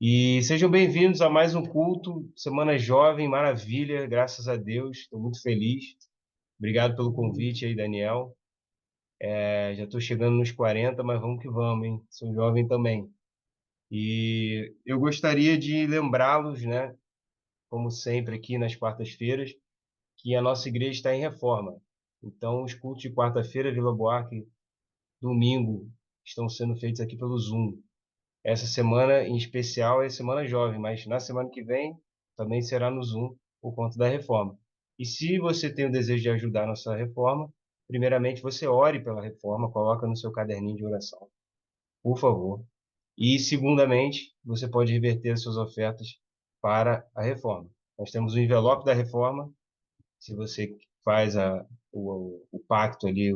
E sejam bem-vindos a mais um culto, Semana Jovem, maravilha, graças a Deus, estou muito feliz. Obrigado pelo convite aí, Daniel. Já estou chegando nos 40, mas vamos que vamos, hein? Sou jovem também. E eu gostaria de lembrá-los, né, como sempre aqui nas quartas-feiras, que a nossa igreja está em reforma. Então, os cultos de quarta-feira, Vila Buarque, domingo, estão sendo feitos aqui pelo Zoom. Essa semana em especial é Semana Jovem, mas na semana que vem também será no Zoom por conta da reforma. E se você tem o desejo de ajudar a nossa reforma, primeiramente você ore pela reforma, coloca no seu caderninho de oração, por favor. E segundamente, você pode reverter as suas ofertas para a reforma. Nós temos o envelope da reforma, se você faz o pacto ali,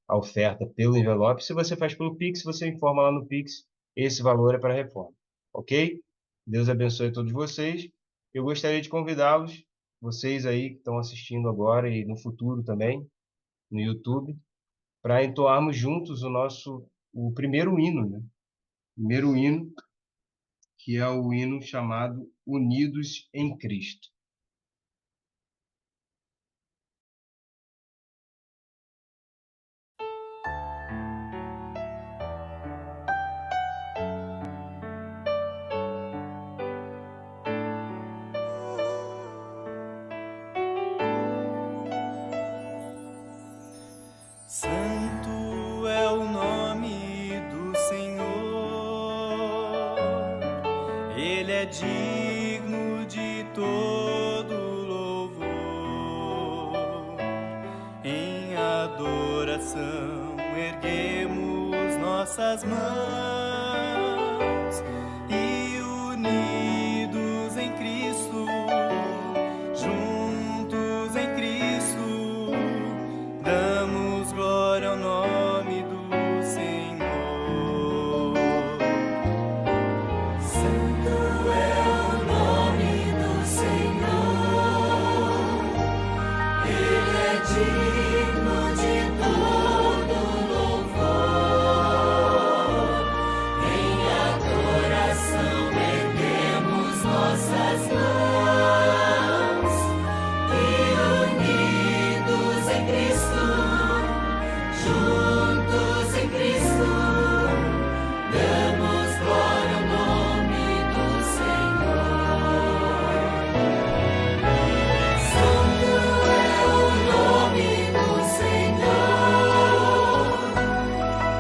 a oferta pelo envelope. Se você faz pelo Pix, você informa lá no Pix, esse valor é para a reforma. Ok? Deus abençoe todos vocês. Eu gostaria de convidá-los, vocês aí que estão assistindo agora e no futuro também, no YouTube, para entoarmos juntos o primeiro hino, né? Primeiro hino, que é o hino chamado Unidos em Cristo. Santo é o nome do Senhor, Ele é digno de todo louvor. Em adoração erguemos nossas mãos e unidos em Cristo, juntos em Cristo, damos glória ao nome do Senhor. Santo é o nome do Senhor, Ele é digno de todo louvor. Em adoração erguemos nossas mãos e unidos em Cristo, juntos em Cristo, damos glória ao nome do Senhor. Santo é o nome do Senhor,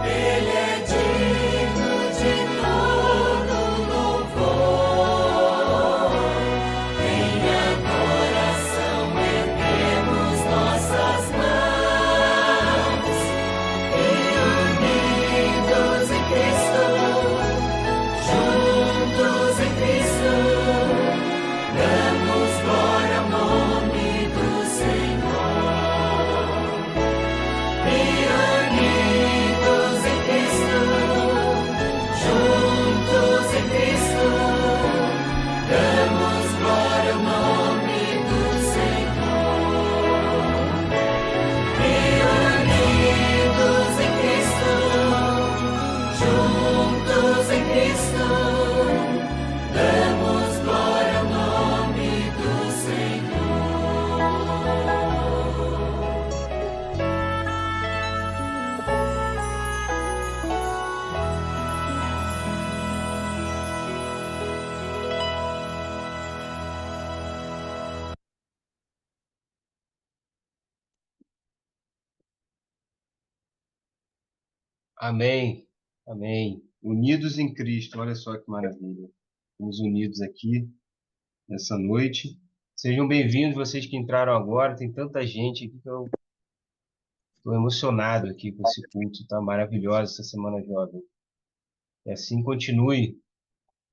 Ele é digno de todo louvor. Em adoração erguemos nossas mãos e unidos em Cristo, juntos em Cristo, damos glória ao nome do Senhor. E unidos em Cristo, juntos em Cristo, damos glória ao nome do Senhor. E unidos em Cristo, juntos em Cristo, damos glória ao nome do Senhor. Amém. Amém. Unidos em Cristo, olha só que maravilha. Estamos unidos aqui nessa noite. Sejam bem-vindos, vocês que entraram agora. Tem tanta gente aqui que eu estou emocionado aqui com esse culto, tá maravilhoso essa Semana Jovem. E assim continue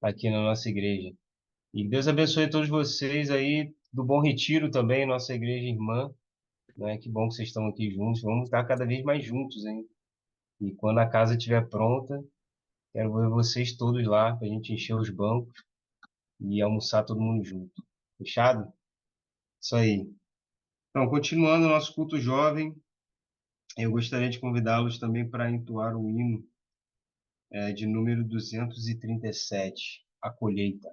aqui na nossa igreja. E Deus abençoe todos vocês aí do Bom Retiro também, nossa igreja irmã, né? Que bom que vocês estão aqui juntos. Vamos estar cada vez mais juntos, hein? E quando a casa estiver pronta, quero ver vocês todos lá para a gente encher os bancos e almoçar todo mundo junto. Fechado? Isso aí. Então, continuando o nosso culto jovem, eu gostaria de convidá-los também para entoar o hino de número 237. a colheita.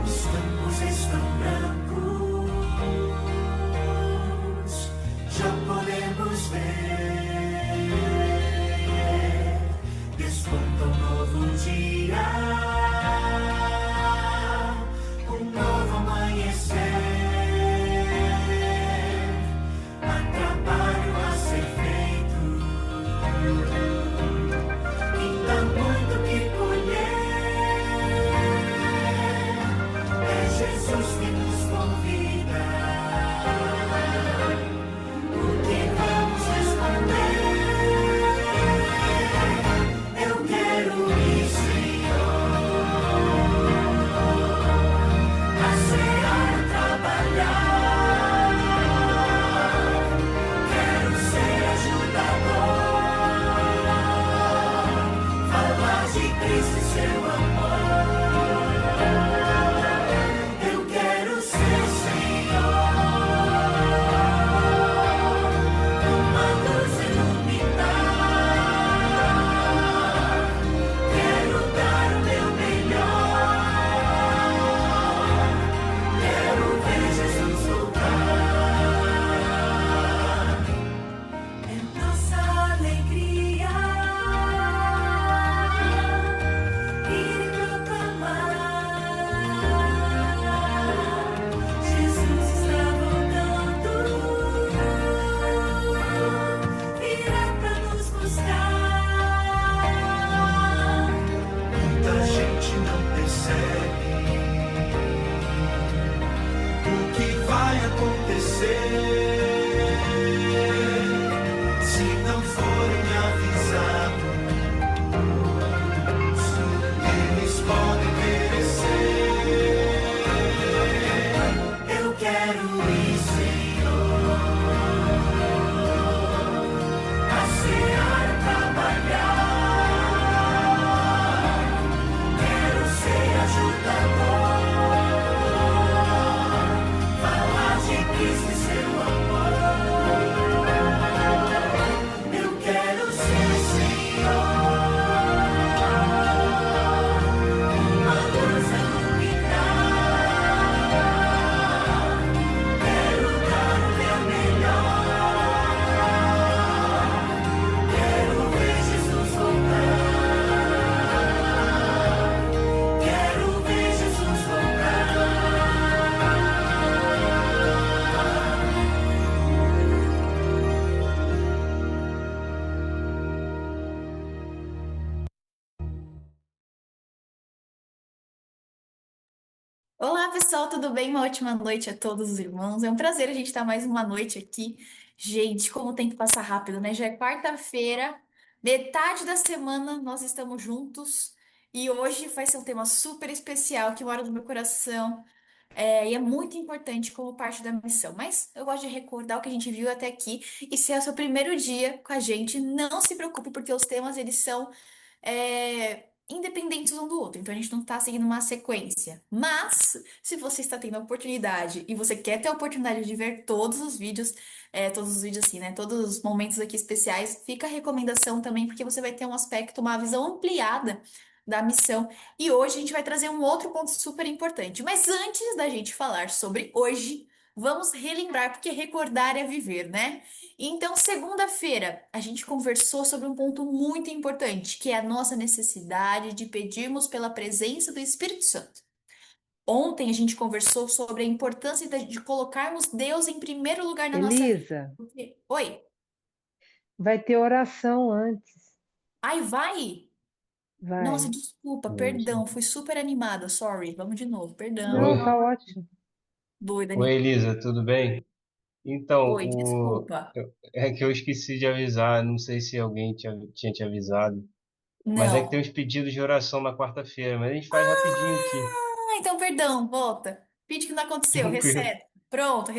Os campos estão brancos, já podemos ver. Desponta um novo dia, um novo amanhecer. Há trabalho a ser feito, ainda muito que colher. É Jesus que nos convida. O que vamos responder? Eu quero ir, Senhor, a seara trabalhar. Quero ser ajudador, falar de Cristo e seu amor. Eu quero ser, Senhor, uma luz iluminar. Quero dar o meu melhor. Quero ver Jesus voltar. É nossa alegria ir proclamar. Jesus está voltando, virá pra nos buscar. Muita gente não percebe o que vai acontecer se não forem avisados. Eles podem perecer. Eu quero ir, Senhor, a seara trabalhar. Quero ser ajudador, falar de Cristo e seu amor. Eu quero ser, Senhor, uma luz a iluminar. Quero dar o meu melhor. Quero ver Jesus voltar. Quero ver Jesus voltar. Olá, pessoal, tudo bem? Uma ótima noite a todos os irmãos. É um prazer a gente estar mais uma noite aqui. Gente, como o tempo passa rápido, né? Já é quarta-feira, metade da semana nós estamos juntos e hoje vai ser um tema super especial que mora no meu coração. E é muito importante como parte da missão. Mas eu gosto de recordar o que a gente viu até aqui. E se é o seu primeiro dia com a gente, não se preocupe, porque os temas eles são independentes um do outro. Então a gente não está seguindo uma sequência. Mas, se você está tendo a oportunidade e você quer ter a oportunidade de ver todos os vídeos assim, né? Todos os momentos aqui especiais, fica a recomendação também, porque você vai ter um aspecto, uma visão ampliada da missão. E hoje a gente vai trazer um outro ponto super importante. Mas antes da gente falar sobre hoje, vamos relembrar, porque recordar é viver, né? Então, segunda-feira, a gente conversou sobre um ponto muito importante, que é a nossa necessidade de pedirmos pela presença do Espírito Santo. Ontem a gente conversou sobre a importância de colocarmos Deus em primeiro lugar na nossa vida. Elisa, Oi, vai ter oração antes. ai, vai? Nossa, Vai. desculpa, Isso. perdão, fui super animada, sorry. Vamos de novo, perdão. Não, Oi, tá ótimo. Doida, oi, Nico. Elisa, tudo bem? Então, Oi, desculpa. é que eu esqueci de avisar, não sei se alguém tinha te avisado, mas é que tem Não. uns pedidos de oração na quarta-feira, mas a gente faz rapidinho aqui. Ah, então perdão, volta. Finge que não aconteceu, Tranquilo. recebe. Pronto,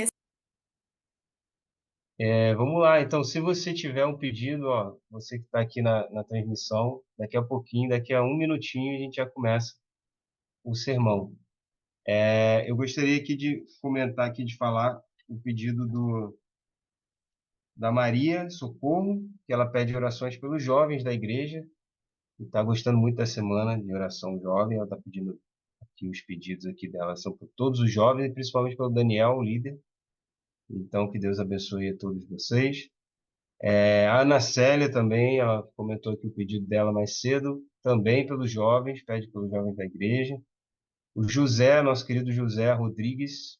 Vamos lá, então, se você tiver um pedido, ó, você que está aqui na transmissão, daqui a pouquinho, daqui a um minutinho, a gente já começa o sermão. Eu gostaria aqui de comentar, aqui de falar o pedido da Maria Socorro, que ela pede orações pelos jovens da igreja, e está gostando muito da semana de oração jovem, ela está pedindo aqui os pedidos aqui dela, são por todos os jovens, e principalmente pelo Daniel, o líder, então que Deus abençoe a todos vocês. A Ana Célia também, ela comentou aqui o pedido dela mais cedo, também pelos jovens, pede pelos jovens da igreja. O José, nosso querido José Rodrigues,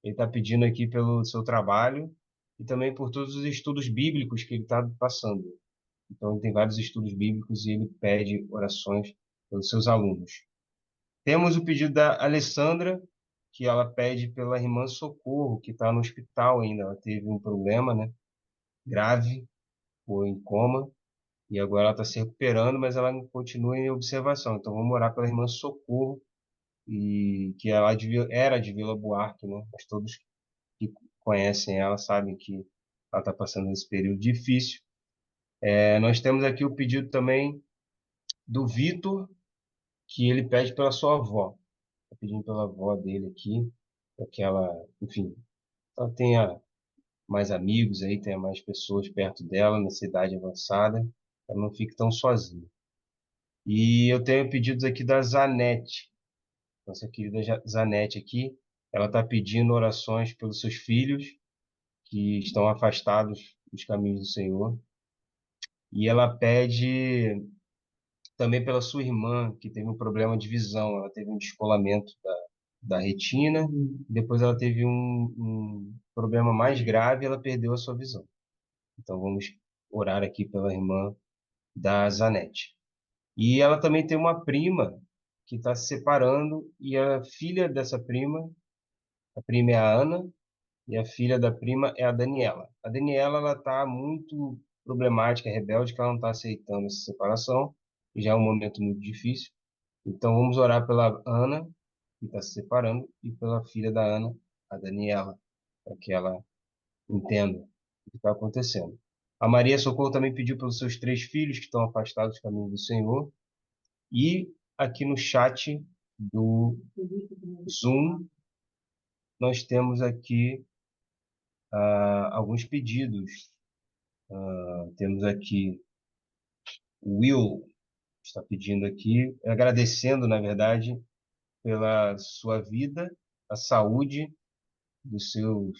ele está pedindo aqui pelo seu trabalho e também por todos os estudos bíblicos que ele está passando. Então, ele tem vários estudos bíblicos e ele pede orações pelos seus alunos. Temos o pedido da Alessandra, que ela pede pela irmã Socorro, que está no hospital ainda. Ela teve um problema, né, grave, foi em coma, e agora ela está se recuperando, mas ela continua em observação. Então, vamos orar pela irmã Socorro, e que ela era de Vila Buarque, né? Mas todos que conhecem ela sabem que ela está passando esse período difícil. Nós temos aqui o pedido também do Vitor, que ele pede pela sua avó. Está pedindo pela avó dele aqui, para que ela, enfim, ela tenha mais amigos aí, tenha mais pessoas perto dela nessa idade avançada, ela não fique tão sozinha. E eu tenho pedidos aqui da Zanete, nossa querida Zanete aqui. Ela está pedindo orações pelos seus filhos que estão afastados dos caminhos do Senhor. E ela pede também pela sua irmã, que teve um problema de visão. Ela teve um descolamento da retina, depois ela teve um problema mais grave e ela perdeu a sua visão. Então vamos orar aqui pela irmã da Zanete. E ela também tem uma prima que está se separando e a filha dessa prima, a prima é a Ana, e a filha da prima é a Daniela. A Daniela, ela tá muito problemática, rebelde, que ela não está aceitando essa separação, e já é um momento muito difícil. Então vamos orar pela Ana, que está se separando, e pela filha da Ana, a Daniela, para que ela entenda o que está acontecendo. A Maria Socorro também pediu pelos seus 3 filhos que estão afastados do caminho do Senhor. E aqui no chat do Zoom, nós temos aqui alguns pedidos. Temos aqui o Will, está pedindo aqui, agradecendo, na verdade, pela sua vida, a saúde dos seus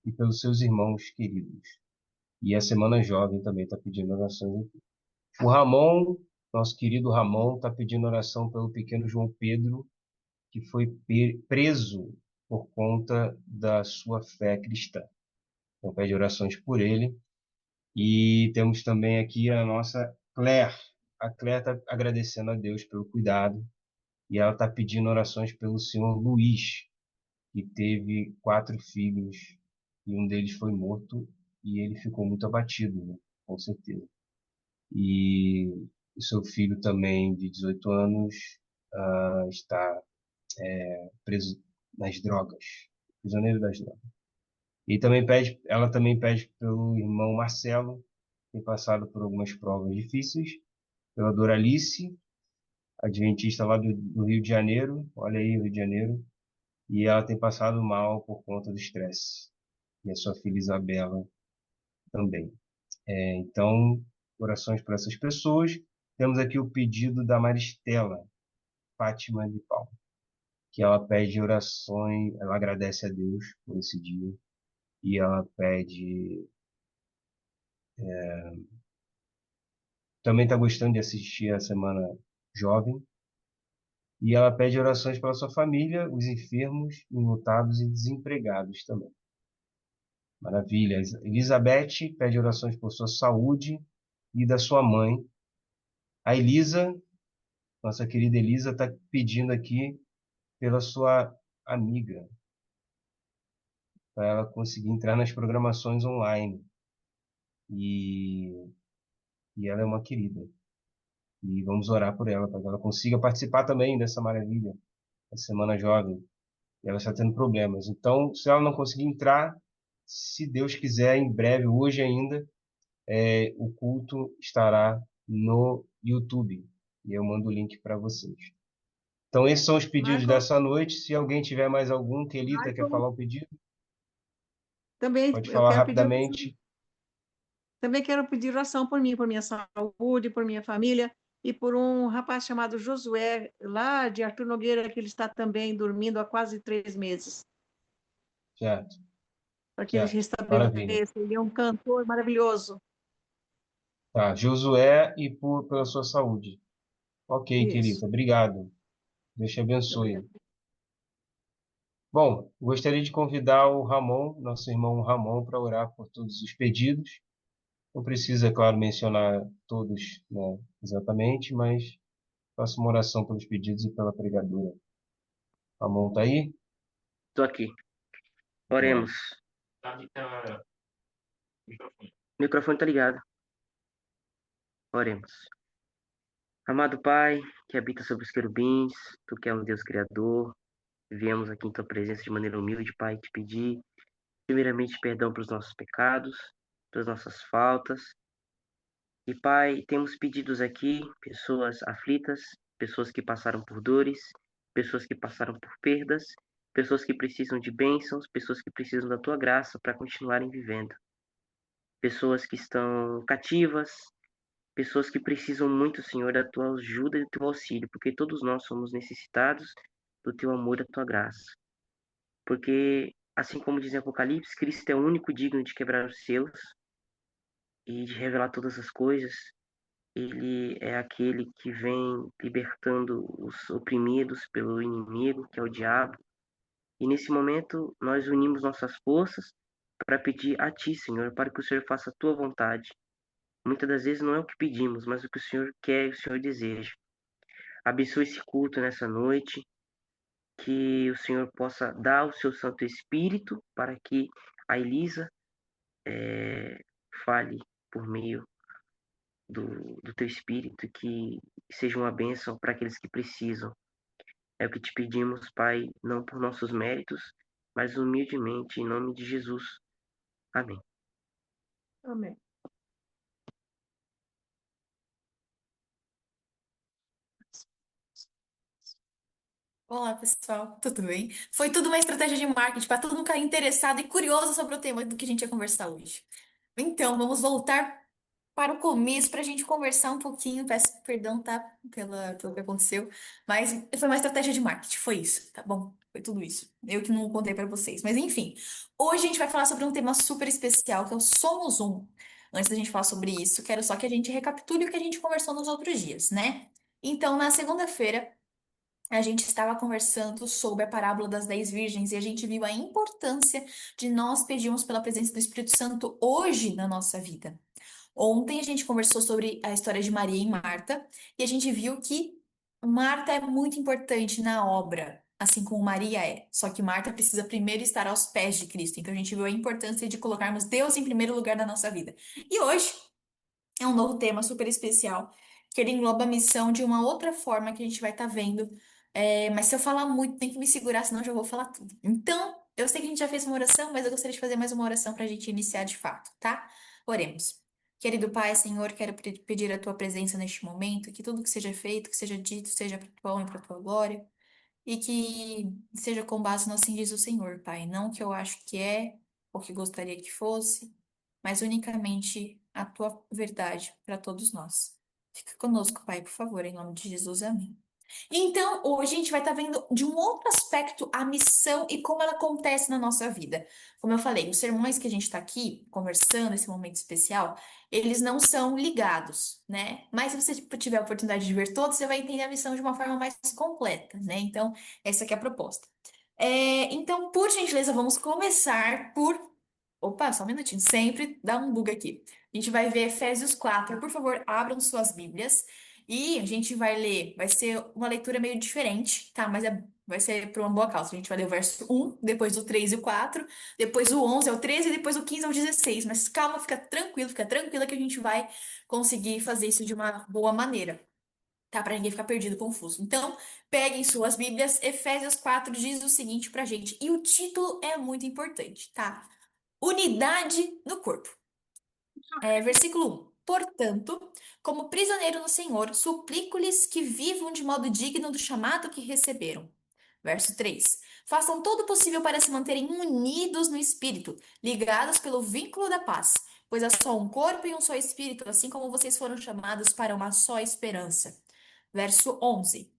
e pelos seus irmãos queridos. E a Semana Jovem também está pedindo orações aqui. O Ramon, nosso querido Ramon, está pedindo oração pelo pequeno João Pedro, que foi preso por conta da sua fé cristã. Então, pede orações por ele. E temos também aqui a nossa Claire. A Claire está agradecendo a Deus pelo cuidado e ela está pedindo orações pelo senhor Luiz, que teve 4 filhos e um deles foi morto e ele ficou muito abatido, né? Com certeza. E o seu filho também, de 18 anos, está preso nas drogas, prisioneiro das drogas. E também ela também pede pelo irmão Marcelo, que tem passado por algumas provas difíceis, pela Doralice, adventista lá do Rio de Janeiro, olha aí o Rio de Janeiro, e ela tem passado mal por conta do estresse. E a sua filha Isabela também. Então, orações para essas pessoas. Temos aqui o pedido da Maristela, Fátima de Paulo, que ela pede orações, ela agradece a Deus por esse dia, e ela pede, também está gostando de assistir a Semana Jovem, e ela pede orações pela sua família, os enfermos, enlutados e desempregados também. Maravilha. Elizabeth pede orações por sua saúde e da sua mãe. A Elisa, nossa querida Elisa, está pedindo aqui pela sua amiga, para ela conseguir entrar nas programações online. E, e ela é uma querida. E vamos orar por ela, para que ela consiga participar também dessa maravilha, a Semana Jovem, e ela está tendo problemas. Então, se ela não conseguir entrar, se Deus quiser, em breve, hoje ainda, o culto estará no YouTube. E eu mando o link para vocês. Então, esses são os pedidos Marco, dessa noite. Se alguém tiver mais algum, Kelita, quer Marco, falar o pedido? também Pode eu falar quero pedir oração. rapidamente. Também quero pedir oração por mim, por minha saúde, por minha família e por um rapaz chamado Josué, lá de Arthur Nogueira, que ele está também dormindo há quase 3 meses, Certo, para que ele certo. Maravilha. restabeleça. Ele é um cantor maravilhoso. Tá, Josué e pela sua saúde. Ok, Isso. Kelita, obrigado. Deus te abençoe. Bom, gostaria de convidar o Ramon, nosso irmão Ramon, para orar por todos os pedidos. Não precisa, é claro, mencionar todos, né, exatamente, mas faça uma oração pelos pedidos e pela pregadora. Ramon está aí? Estou aqui. Bom, Oremos. O microfone está ligado. Oremos. Amado Pai, que habita sobre os querubins, Tu que é um Deus criador, viemos aqui em Tua presença de maneira humilde, Pai, te pedir, primeiramente, perdão pelos nossos pecados, pelas nossas faltas. E, Pai, temos pedidos aqui, pessoas aflitas, pessoas que passaram por dores, pessoas que passaram por perdas, pessoas que precisam de bênçãos, pessoas que precisam da Tua graça para continuarem vivendo. Pessoas que estão cativas, pessoas que precisam muito, Senhor, da tua ajuda e do teu auxílio, porque todos nós somos necessitados do teu amor e da tua graça. Porque, assim como diz em Apocalipse, Cristo é o único digno de quebrar os selos e de revelar todas as coisas. Ele é aquele que vem libertando os oprimidos pelo inimigo, que é o diabo. E nesse momento, nós unimos nossas forças para pedir a Ti, Senhor, para que o Senhor faça a Tua vontade. Muitas das vezes não é o que pedimos, mas o que o Senhor quer e o Senhor deseja. Abençoe esse culto nessa noite, que o Senhor possa dar o seu Santo Espírito para que a Elisa fale por meio do teu Espírito, que seja uma bênção para aqueles que precisam. É o que te pedimos, Pai, não por nossos méritos, mas humildemente, em nome de Jesus. Amém. Amém. Olá, pessoal, tudo bem? Foi tudo uma estratégia de marketing para todo mundo ficar interessado e curioso sobre o tema do que a gente ia conversar hoje. Então, vamos voltar para o começo para a gente conversar um pouquinho. Peço perdão, tá? Pelo que aconteceu, mas foi uma estratégia de marketing, foi isso, tá bom? Foi tudo isso. Eu que não contei para vocês. Mas enfim, hoje a gente vai falar sobre um tema super especial que é o Somos Um. Antes da gente falar sobre isso, quero só que a gente recapitule o que a gente conversou nos outros dias, né? Então, na segunda-feira. A gente estava conversando sobre a parábola das 10 virgens e a gente viu a importância de nós pedirmos pela presença do Espírito Santo hoje na nossa vida. Ontem a gente conversou sobre a história de Maria e Marta e a gente viu que Marta é muito importante na obra, assim como Maria é. Só que Marta precisa primeiro estar aos pés de Cristo. Então a gente viu a importância de colocarmos Deus em primeiro lugar na nossa vida. E hoje é um novo tema super especial, que ele engloba a missão de uma outra forma que a gente vai estar vendo. Mas se eu falar muito, tem que me segurar, senão eu já vou falar tudo. Então, eu sei que a gente já fez uma oração, mas eu gostaria de fazer mais uma oração para a gente iniciar de fato, tá? Oremos. Querido Pai, Senhor, quero pedir a tua presença neste momento, que tudo que seja feito, que seja dito, seja para tua honra e para tua glória, e que seja com base no assim diz o Senhor, Pai. Não o que eu acho que é, ou que gostaria que fosse, mas unicamente a tua verdade para todos nós. Fica conosco, Pai, por favor, em nome de Jesus, amém. Então, hoje a gente vai estar vendo de um outro aspecto a missão e como ela acontece na nossa vida. Como eu falei, os sermões que a gente está aqui conversando, esse momento especial, eles não são ligados, né? Mas se você tiver a oportunidade de ver todos, você vai entender a missão de uma forma mais completa, né? Então, essa aqui é a proposta. Então, por gentileza, vamos começar por. Opa, só um minutinho. Sempre dá um bug aqui. A gente vai ver Efésios 4. Por favor, abram suas Bíblias. E a gente vai ler. Vai ser uma leitura meio diferente, tá? Mas vai ser por uma boa causa. A gente vai ler o verso 1, depois o 3 e o 4, depois o 11 ao 13 e depois o 15 ao 16. Mas calma, fica tranquilo, fica tranquila que a gente vai conseguir fazer isso de uma boa maneira. tá? Para ninguém ficar perdido, confuso. Então, peguem suas Bíblias. Efésios 4 diz o seguinte pra gente, e o título é muito importante, tá? Unidade no corpo. Versículo 1. Portanto, como prisioneiro no Senhor, suplico-lhes que vivam de modo digno do chamado que receberam. Verso 3. Façam todo o possível para se manterem unidos no Espírito, ligados pelo vínculo da paz, pois há só um corpo e um só Espírito, assim como vocês foram chamados para uma só esperança. Verso 11.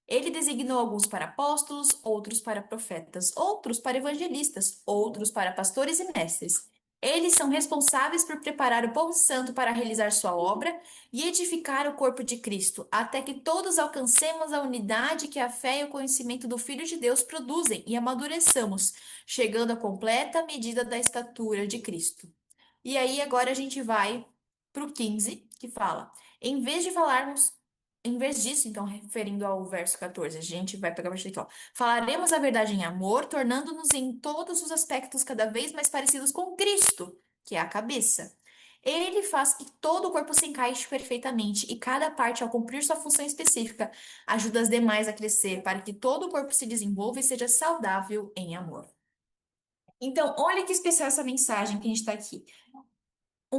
Ele designou alguns para apóstolos, outros para profetas, outros para evangelistas, outros para pastores e mestres. Eles são responsáveis por preparar o povo santo para realizar sua obra e edificar o corpo de Cristo, até que todos alcancemos a unidade que a fé e o conhecimento do Filho de Deus produzem e amadureçamos, chegando à completa medida da estatura de Cristo. E aí agora a gente vai para o 15, que fala: em vez de falarmos, em vez disso, então, referindo ao verso 14, a gente vai pegar o versículo aqui, ó. Falaremos a verdade em amor, tornando-nos em todos os aspectos cada vez mais parecidos com Cristo, que é a cabeça. Ele faz que todo o corpo se encaixe perfeitamente e cada parte, ao cumprir sua função específica, ajuda as demais a crescer para que todo o corpo se desenvolva e seja saudável em amor. Então, olha que especial essa mensagem que a gente está aqui.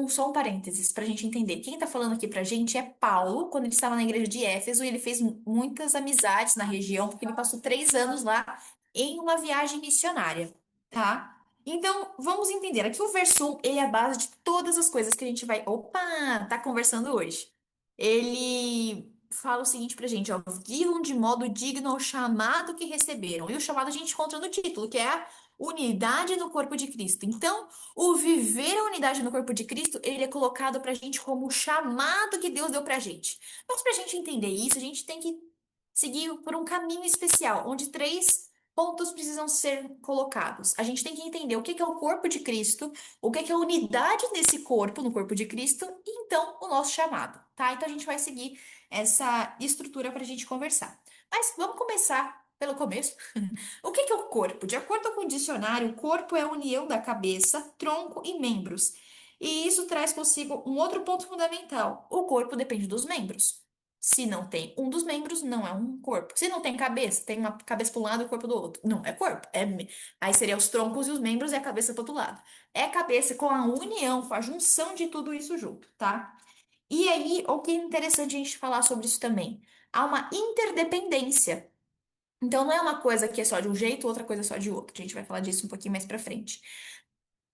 Só um parênteses para a gente entender. Quem está falando aqui para a gente é Paulo, quando ele estava na igreja de Éfeso, e ele fez muitas amizades na região, porque ele passou 3 anos lá em uma viagem missionária, tá? Então, vamos entender. Aqui o verso 1, ele é a base de todas as coisas que a gente vai, tá conversando hoje. Ele fala o seguinte pra gente, ó, vivam de modo digno ao chamado que receberam. E o chamado a gente encontra no título, que é a unidade no corpo de Cristo. Então, o viver a unidade no corpo de Cristo, ele é colocado pra gente como o chamado que Deus deu pra gente. Mas pra gente entender isso, a gente tem que seguir por um caminho especial, onde 3 pontos precisam ser colocados. A gente tem que entender o que que é o corpo de Cristo, o que que é a unidade desse corpo, no corpo de Cristo, e então o nosso chamado, tá? Então a gente vai seguir essa estrutura pra gente conversar. Mas vamos começar pelo começo. O que que é o corpo? De acordo com o dicionário, o corpo é a união da cabeça, tronco e membros. E isso traz consigo um outro ponto fundamental. O corpo depende dos membros. Se não tem um dos membros, não é um corpo. Se não tem cabeça, tem uma cabeça para um lado e o corpo do outro. Não é corpo. Aí seria os troncos e os membros e a cabeça para outro lado. É cabeça com a união, com a junção de tudo isso junto, tá? E aí, o que é interessante a gente falar sobre isso também? Há uma interdependência. Então, não é uma coisa que é só de um jeito, outra coisa só de outro. A gente vai falar disso um pouquinho mais pra frente.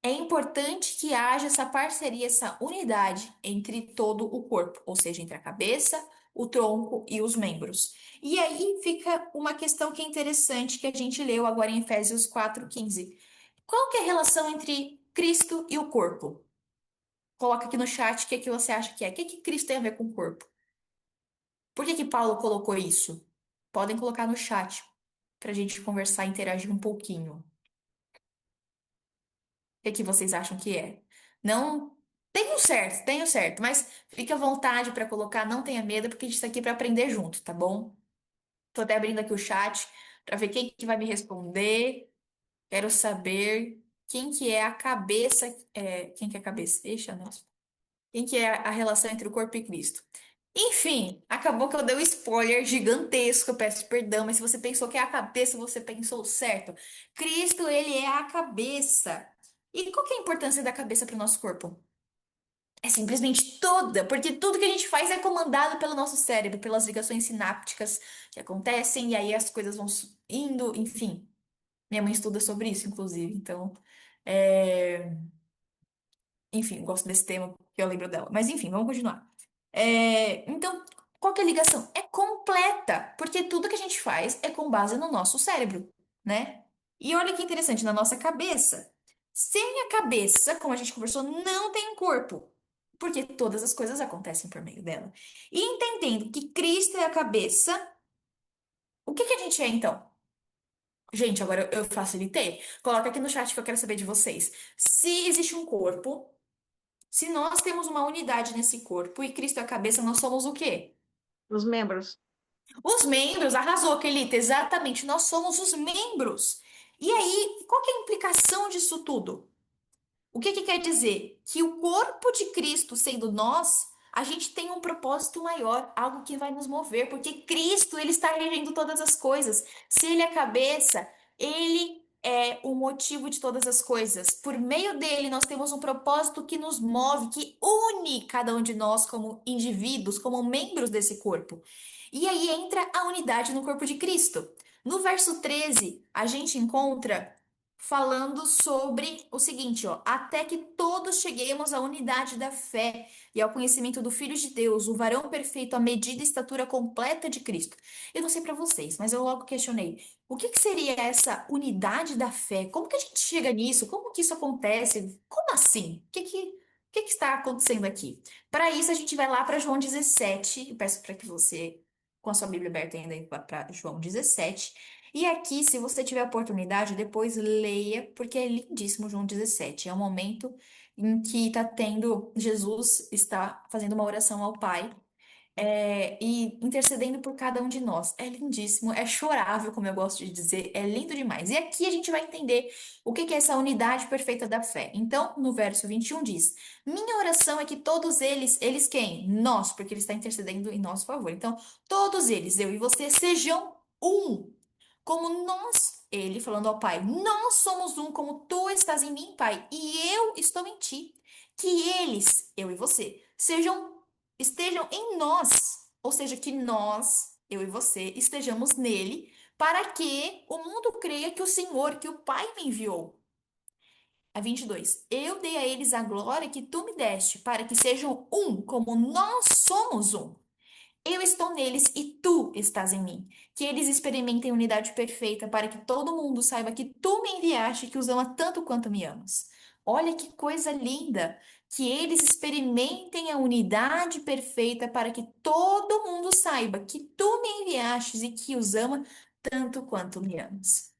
É importante que haja essa parceria, essa unidade entre todo o corpo, ou seja, entre a cabeça, o tronco e os membros. E aí fica uma questão que é interessante que a gente leu agora em Efésios 4:15. Qual que é a relação entre Cristo e o corpo? Coloca aqui no chat o que que você acha que é. O que que Cristo tem a ver com o corpo? Por que que Paulo colocou isso? Podem colocar no chat para a gente conversar e interagir um pouquinho. O que que vocês acham que é? Não tenho certo, mas fique à vontade para colocar, não tenha medo, porque a gente está aqui para aprender junto, tá bom? Tô até abrindo aqui o chat para ver quem que vai me responder. Quero saber quem que é a cabeça, quem que é a cabeça? Deixa, nossa. Quem que é a relação entre o corpo e Cristo? Enfim, acabou que eu dei um spoiler gigantesco, eu peço perdão, mas se você pensou que é a cabeça, você pensou certo. Cristo, ele é a cabeça. E qual que é a importância da cabeça para o nosso corpo? É simplesmente toda, porque tudo que a gente faz é comandado pelo nosso cérebro, pelas ligações sinápticas que acontecem, e aí as coisas vão indo, enfim. Minha mãe estuda sobre isso, inclusive, então, é, enfim, eu gosto desse tema, porque eu lembro dela. Mas enfim, vamos continuar. Então, qual que é a ligação? É completa, porque tudo que a gente faz é com base no nosso cérebro, né? E olha que interessante, na nossa cabeça. Sem a cabeça, como a gente conversou, não tem corpo, porque todas as coisas acontecem por meio dela. E entendendo que Cristo é a cabeça, o que que a gente é então? Gente, agora eu facilitei. Coloca aqui no chat que eu quero saber de vocês. Se existe um corpo, se nós temos uma unidade nesse corpo e Cristo é a cabeça, nós somos o quê? Os membros. Os membros, arrasou, Kelita, exatamente, nós somos os membros. E aí, qual que é a implicação disso tudo? O que que quer dizer? Que o corpo de Cristo, sendo nós, A gente tem um propósito maior, algo que vai nos mover, porque Cristo, ele está regendo todas as coisas. Se ele é a cabeça, ele é o motivo de todas as coisas. Por meio dele, nós temos um propósito que nos move, que une cada um de nós como indivíduos, como membros desse corpo. E aí entra a unidade no corpo de Cristo. No verso 13, a gente encontra falando sobre o seguinte, ó, até que todos cheguemos à unidade da fé e ao conhecimento do Filho de Deus, o varão perfeito, à medida e estatura completa de Cristo. Eu não sei para vocês, mas eu logo questionei, o que que seria essa unidade da fé? Como que a gente chega nisso? Como que isso acontece? Como assim? O que que está acontecendo aqui? Para isso, a gente vai lá para João 17. Eu peço para que você, com a sua Bíblia aberta ainda, vá para João 17. E aqui, se você tiver oportunidade, depois leia, porque é lindíssimo João 17. É um momento em que está tendo, Jesus está fazendo uma oração ao Pai, e intercedendo por cada um de nós. É lindíssimo, é chorável, como eu gosto de dizer, é lindo demais. E aqui a gente vai entender o que que é essa unidade perfeita da fé. Então, no verso 21 diz: Minha oração é que todos eles quem? Nós, porque ele está intercedendo em nosso favor. Então, todos eles, eu e você, sejam um. Como nós, ele falando ao Pai, nós somos um, como tu estás em mim, Pai, e eu estou em ti. Que eles, eu e você, estejam em nós, ou seja, que nós, eu e você, estejamos nele, para que o mundo creia que o Senhor, que o Pai me enviou. A 22. Eu dei a eles a glória que tu me deste, para que sejam um, como nós somos um. Eu estou neles e tu estás em mim. Que eles experimentem a unidade perfeita para que todo mundo saiba que tu me enviaste e que os ama tanto quanto me amas. Olha que coisa linda! Que eles experimentem a unidade perfeita para que todo mundo saiba que tu me enviastes e que os ama tanto quanto me amas.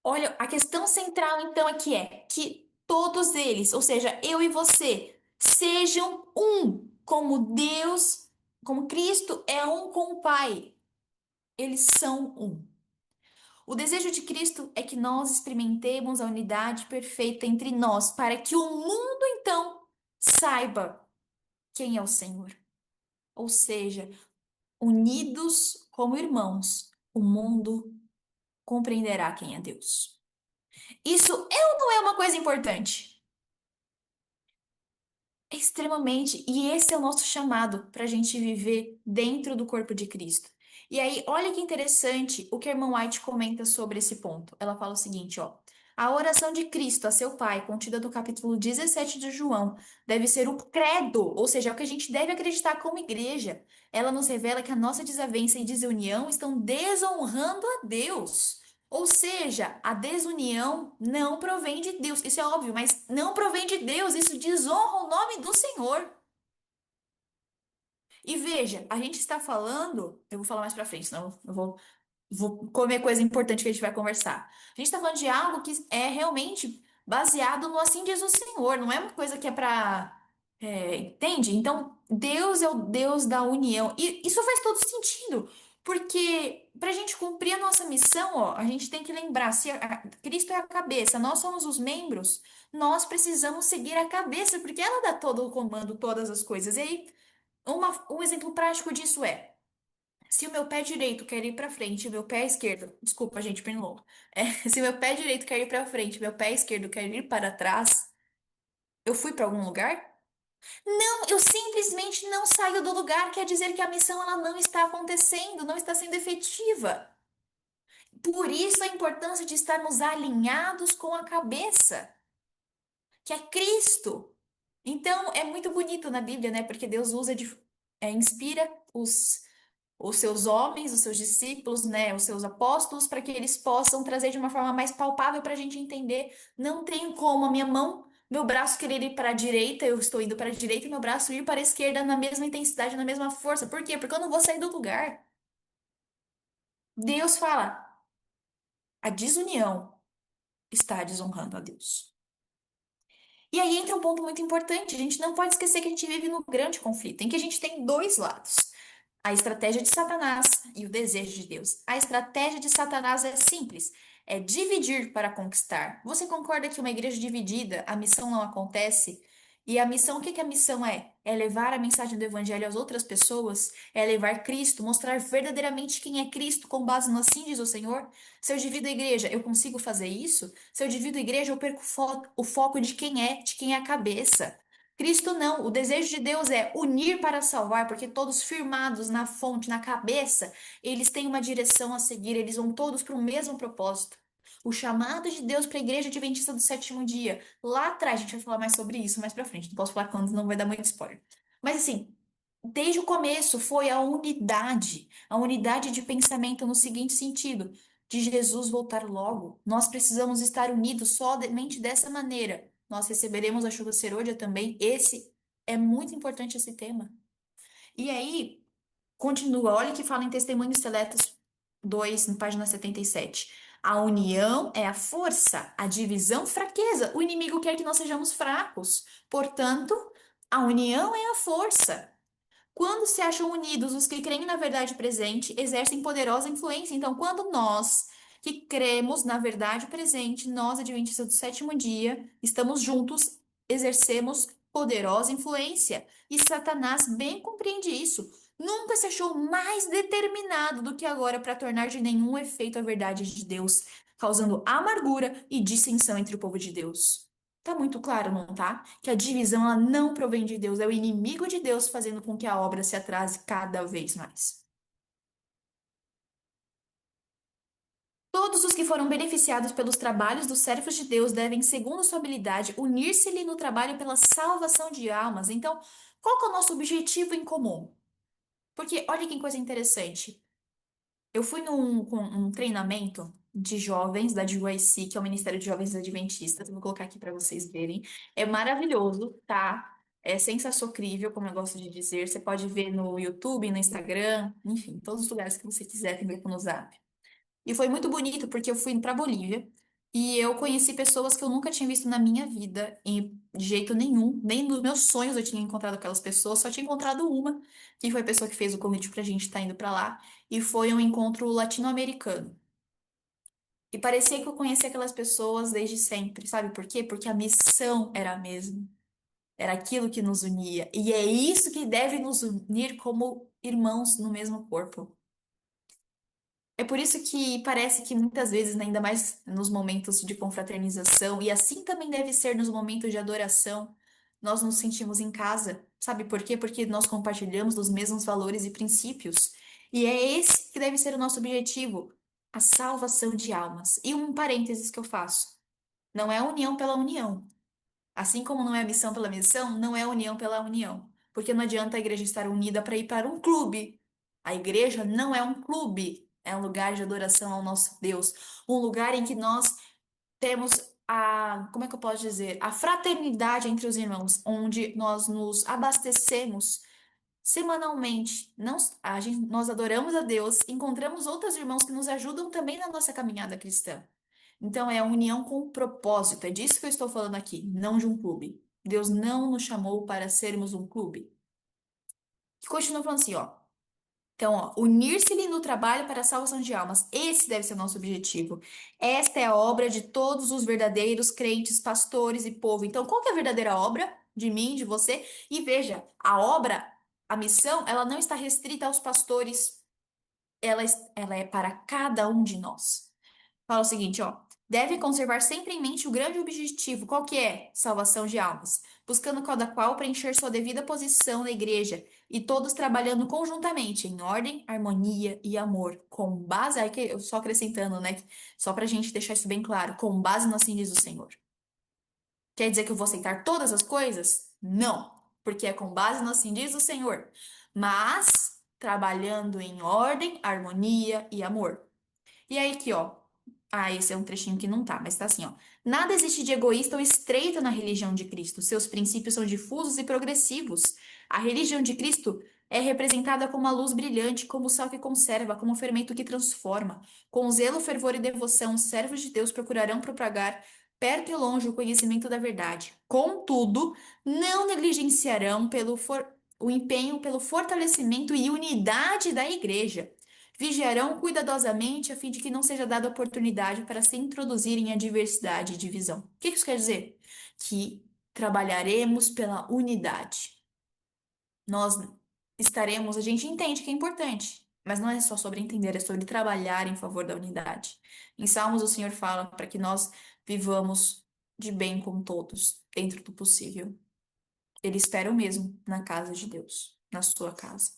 Olha, a questão central então aqui é que todos eles, ou seja, eu e você, sejam um, como Deus, como Cristo é um com o Pai. Eles são um. O desejo de Cristo é que nós experimentemos a unidade perfeita entre nós, para que o mundo então saiba quem é o Senhor. Ou seja, unidos como irmãos, o mundo compreenderá quem é Deus. Isso é ou não é uma coisa importante? É extremamente. E esse é o nosso chamado para a gente viver dentro do corpo de Cristo. E aí, olha que interessante o que a irmã White comenta sobre esse ponto. Ela fala o seguinte, ó. A oração de Cristo a seu Pai, contida no capítulo 17 de João, deve ser o credo, ou seja, é o que a gente deve acreditar como igreja. Ela nos revela que a nossa desavença e desunião estão desonrando a Deus. Ou seja, a desunião não provém de Deus. Isso é óbvio, mas não provém de Deus. Isso desonra o nome do Senhor. E veja, a gente está falando. Eu vou falar mais pra frente, senão eu vou comer coisa importante que a gente vai conversar. A gente está falando de algo que é realmente baseado no assim diz o Senhor. Não é uma coisa que é pra. Entende? Então, Deus é o Deus da união. E isso faz todo sentido. Porque para a gente cumprir a nossa missão, ó, a gente tem que lembrar, se Cristo é a cabeça, nós somos os membros, nós precisamos seguir a cabeça, porque ela dá todo o comando, todas as coisas. E aí, um exemplo prático disso é, se o meu pé direito quer ir para frente, e o meu pé esquerdo, desculpa, gente, pernilongo, se o meu pé direito quer ir para frente, e meu pé esquerdo quer ir para trás, eu fui para algum lugar? Não, eu simplesmente não saio do lugar, quer dizer que a missão ela não está acontecendo, não está sendo efetiva. Por isso a importância de estarmos alinhados com a cabeça, que é Cristo. Então é muito bonito na Bíblia, né? Porque Deus inspira os seus homens, os seus discípulos, né? Os seus apóstolos, para que eles possam trazer de uma forma mais palpável para a gente entender. Não tem como a minha mão, meu braço querer ir para a direita, eu estou indo para a direita, e meu braço ir para a esquerda na mesma intensidade, na mesma força. Por quê? Porque eu não vou sair do lugar. Deus fala, a desunião está desonrando a Deus. E aí entra um ponto muito importante. A gente não pode esquecer que a gente vive num grande conflito, em que a gente tem dois lados. A estratégia de Satanás e o desejo de Deus. A estratégia de Satanás é simples, é dividir para conquistar. Você concorda que uma igreja dividida, a missão não acontece? E a missão, o que que a missão é? É levar a mensagem do evangelho às outras pessoas, é levar Cristo, mostrar verdadeiramente quem é Cristo com base no assim diz o Senhor. Se eu divido a igreja, eu consigo fazer isso? Se eu divido a igreja, eu perco o foco de quem é a cabeça. Cristo não, o desejo de Deus é unir para salvar, porque todos firmados na fonte, na cabeça, eles têm uma direção a seguir, eles vão todos para o mesmo propósito. O chamado de Deus para a igreja adventista do sétimo dia. Lá atrás, a gente vai falar mais sobre isso mais pra frente. Não posso falar quando, não vai dar muito spoiler. Mas assim, desde o começo foi a unidade de pensamento no seguinte sentido: de Jesus voltar logo. Nós precisamos estar unidos somente dessa maneira. Nós receberemos a chuva serôdia também. Esse é muito importante esse tema. E aí, continua, olha que fala em Testemunhos Seletos 2, na página 77. A união é a força, a divisão, fraqueza. O inimigo quer que nós sejamos fracos. Portanto, a união é a força. Quando se acham unidos, os que creem na verdade presente exercem poderosa influência. Então, quando nós que cremos na verdade presente, nós, adventistas do sétimo dia, estamos juntos, exercemos poderosa influência. E Satanás bem compreende isso. Nunca se achou mais determinado do que agora para tornar de nenhum efeito a verdade de Deus, causando amargura e dissensão entre o povo de Deus. Tá muito claro, não tá? Que a divisão ela não provém de Deus, é o inimigo de Deus fazendo com que a obra se atrase cada vez mais. Todos os que foram beneficiados pelos trabalhos dos servos de Deus devem, segundo sua habilidade, unir-se-lhe no trabalho pela salvação de almas. Então, qual que é o nosso objetivo em comum? Porque olha que coisa interessante. Eu fui com um treinamento de jovens da GYC, que é o Ministério de Jovens Adventistas. Eu vou colocar aqui para vocês verem. É maravilhoso, tá? É sensaciocrivel, como eu gosto de dizer. Você pode ver no YouTube, no Instagram, enfim, todos os lugares que você quiser, tem grupo no Zap. E foi muito bonito porque eu fui para Bolívia e eu conheci pessoas que eu nunca tinha visto na minha vida, de jeito nenhum. Nem nos meus sonhos eu tinha encontrado aquelas pessoas, só tinha encontrado uma, que foi a pessoa que fez o convite pra gente estar indo pra lá. E foi um encontro latino-americano. E parecia que eu conhecia aquelas pessoas desde sempre, sabe por quê? Porque a missão era a mesma. Era aquilo que nos unia. E é isso que deve nos unir como irmãos no mesmo corpo. É por isso que parece que muitas vezes, né, ainda mais nos momentos de confraternização, e assim também deve ser nos momentos de adoração, nós nos sentimos em casa. Sabe por quê? Porque nós compartilhamos dos mesmos valores e princípios. E é esse que deve ser o nosso objetivo, a salvação de almas. E um parênteses que eu faço: não é união pela união. Assim como não é missão pela missão, não é união pela união. Porque não adianta a igreja estar unida para ir para um clube. A igreja não é um clube, é um lugar de adoração ao nosso Deus. Um lugar em que nós temos como é que eu posso dizer? A fraternidade entre os irmãos, onde nós nos abastecemos semanalmente. Não, nós adoramos a Deus, encontramos outros irmãos que nos ajudam também na nossa caminhada cristã. Então, é a união com o propósito. É disso que eu estou falando aqui, não de um clube. Deus não nos chamou para sermos um clube. E continua falando assim, ó. Então, ó, unir-se-lhe no trabalho para a salvação de almas. Esse deve ser o nosso objetivo. Esta é a obra de todos os verdadeiros crentes, pastores e povo. Então, qual que é a verdadeira obra de mim, de você? E veja, a obra, a missão, ela não está restrita aos pastores. Ela é para cada um de nós. Fala o seguinte, ó. Deve conservar sempre em mente o grande objetivo, qual que é? Salvação de almas, buscando cada qual preencher sua devida posição na igreja e todos trabalhando conjuntamente em ordem, harmonia e amor, com base, aí que eu só acrescentando, né? Só pra gente deixar isso bem claro, com base no assim diz o Senhor. Quer dizer que eu vou aceitar todas as coisas? Não, porque é com base no assim diz o Senhor, mas trabalhando em ordem, harmonia e amor. E aí aqui, ó. Esse é um trechinho que não tá, mas tá assim, ó. Nada existe de egoísta ou estreito na religião de Cristo. Seus princípios são difusos e progressivos. A religião de Cristo é representada como uma luz brilhante, como o sal que conserva, como o fermento que transforma. Com zelo, fervor e devoção, os servos de Deus procurarão propagar perto e longe o conhecimento da verdade. Contudo, não negligenciarão o empenho pelo fortalecimento e unidade da igreja. Vigiarão cuidadosamente a fim de que não seja dada oportunidade para se introduzirem a diversidade e divisão. O que isso quer dizer? Que trabalharemos pela unidade. Nós a gente entende que é importante, mas não é só sobre entender, é sobre trabalhar em favor da unidade. Em Salmos, o Senhor fala para que nós vivamos de bem com todos, dentro do possível. Ele espera o mesmo na casa de Deus, na sua casa.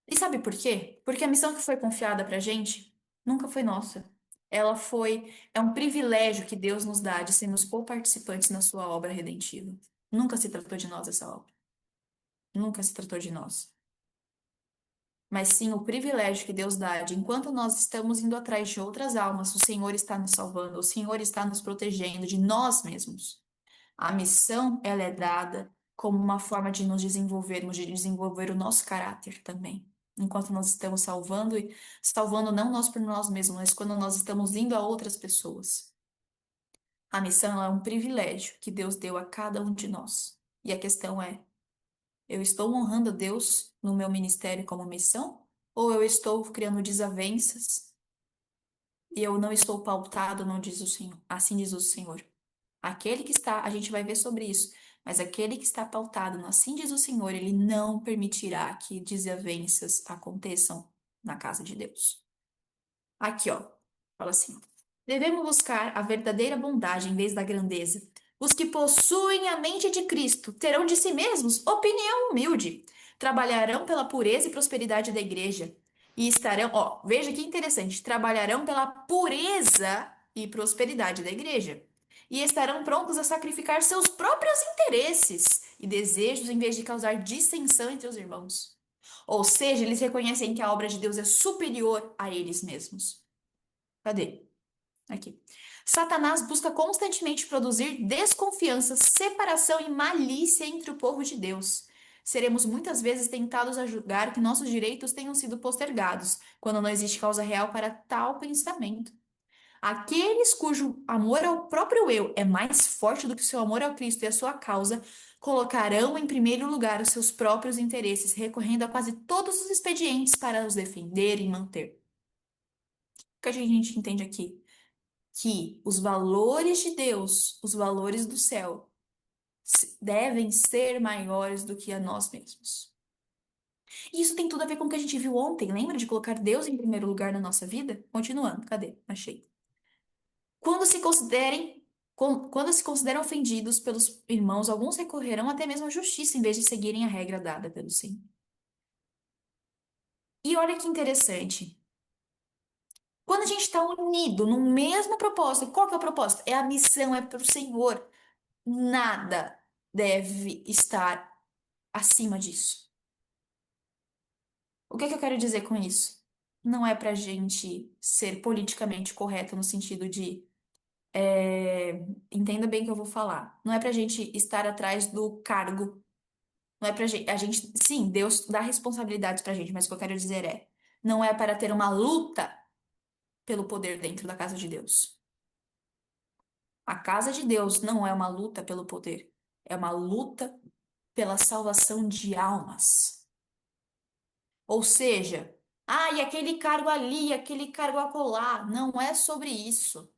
E sabe por quê? Porque a missão que foi confiada pra gente nunca foi nossa. É um privilégio que Deus nos dá de sermos co-participantes na sua obra redentiva. Nunca se tratou de nós essa obra. Nunca se tratou de nós. Mas sim o privilégio que Deus dá de, enquanto nós estamos indo atrás de outras almas, o Senhor está nos salvando, o Senhor está nos protegendo de nós mesmos. A missão, ela é dada como uma forma de nos desenvolvermos, de desenvolver o nosso caráter também. Enquanto nós estamos salvando não nós por nós mesmos, mas quando nós estamos indo a outras pessoas. A missão, ela é um privilégio que Deus deu a cada um de nós. E a questão é, eu estou honrando a Deus no meu ministério como missão? Ou eu estou criando desavenças e eu não estou pautado, não diz o Senhor. Assim diz o Senhor. Aquele que está, a gente vai ver sobre isso, mas aquele que está pautado no assim diz o Senhor, ele não permitirá que desavenças aconteçam na casa de Deus. Aqui, ó, fala assim: devemos buscar a verdadeira bondade em vez da grandeza. Os que possuem a mente de Cristo terão de si mesmos opinião humilde, trabalharão pela pureza e prosperidade da igreja e estarão, ó, veja que interessante, trabalharão pela pureza e prosperidade da igreja e estarão prontos a sacrificar seus próprios interesses e desejos em vez de causar dissensão entre os irmãos. Ou seja, eles reconhecem que a obra de Deus é superior a eles mesmos. Cadê? Aqui. Satanás busca constantemente produzir desconfiança, separação e malícia entre o povo de Deus. Seremos muitas vezes tentados a julgar que nossos direitos tenham sido postergados, quando não existe causa real para tal pensamento. Aqueles cujo amor ao próprio eu é mais forte do que o seu amor ao Cristo e a sua causa, colocarão em primeiro lugar os seus próprios interesses, recorrendo a quase todos os expedientes para os defender e manter. O que a gente entende aqui? Que os valores de Deus, os valores do céu, devem ser maiores do que a nós mesmos. E isso tem tudo a ver com o que a gente viu ontem. Lembra de colocar Deus em primeiro lugar na nossa vida? Continuando, cadê? Achei. Quando se consideram ofendidos pelos irmãos, alguns recorrerão até mesmo à justiça em vez de seguirem a regra dada pelo Senhor. E olha que interessante. Quando a gente está unido no mesmo propósito, qual que é o propósito? É a missão, é para o Senhor. Nada deve estar acima disso. O que é que eu quero dizer com isso? Não é pra gente ser politicamente correto no sentido de entenda bem o que eu vou falar. Não é pra gente estar atrás do cargo. Não é pra gente, sim, Deus dá responsabilidades pra gente, mas o que eu quero dizer é, não é para ter uma luta pelo poder dentro da casa de Deus. A casa de Deus não é uma luta pelo poder, é uma luta pela salvação de almas. Ou seja, e aquele cargo ali, aquele cargo acolá, não é sobre isso.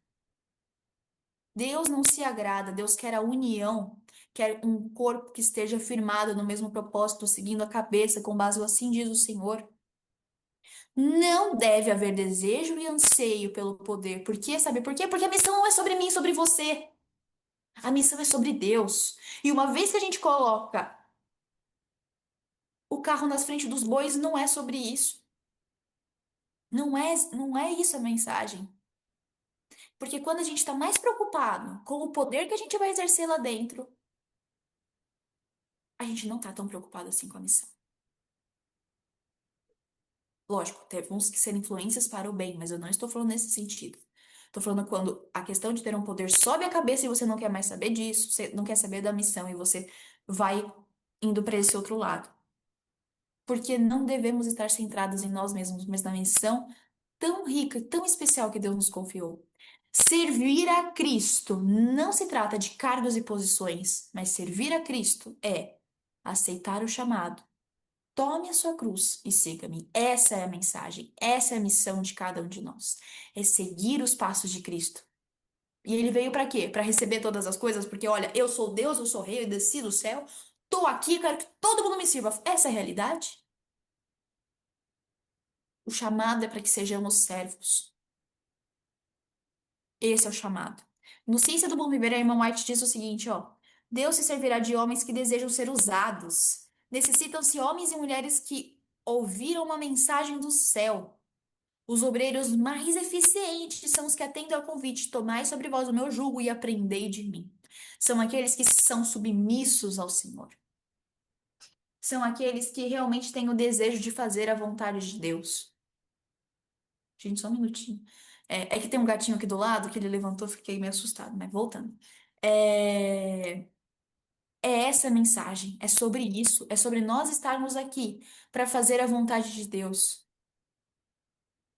Deus não se agrada, Deus quer a união, quer um corpo que esteja firmado no mesmo propósito, seguindo a cabeça, com base no assim diz o Senhor. Não deve haver desejo e anseio pelo poder. Por quê? Sabe por quê? Porque a missão não é sobre mim, é sobre você. A missão é sobre Deus. E uma vez que a gente coloca o carro nas frente dos bois, não é sobre isso. Não é isso a mensagem. Porque quando a gente está mais preocupado com o poder que a gente vai exercer lá dentro, a gente não está tão preocupado assim com a missão. Lógico, temos que ser influências para o bem, mas eu não estou falando nesse sentido. Estou falando quando a questão de ter um poder sobe a cabeça e você não quer mais saber disso, você não quer saber da missão e você vai indo para esse outro lado. Porque não devemos estar centrados em nós mesmos, mas na missão tão rica, tão especial que Deus nos confiou. Servir a Cristo não se trata de cargos e posições, mas servir a Cristo é aceitar o chamado. Tome a sua cruz e siga-me. Essa é a mensagem, essa é a missão de cada um de nós. É seguir os passos de Cristo. E ele veio para quê? Para receber todas as coisas, porque olha, eu sou Deus, eu sou rei, eu desci do céu, tô aqui, quero que todo mundo me sirva. Essa é a realidade? O chamado é para que sejamos servos. Esse é o chamado. No Ciência do Bom Viver, a irmã White diz o seguinte, ó: Deus se servirá de homens que desejam ser usados. Necessitam-se homens e mulheres que ouviram uma mensagem do céu. Os obreiros mais eficientes são os que atendem ao convite: tomai sobre vós o meu jugo e aprendei de mim. São aqueles que são submissos ao Senhor. São aqueles que realmente têm o desejo de fazer a vontade de Deus. Gente, só um minutinho. É que tem um gatinho aqui do lado que ele levantou, fiquei meio assustado, mas voltando. É, é essa a mensagem, é sobre isso, é sobre nós estarmos aqui para fazer a vontade de Deus.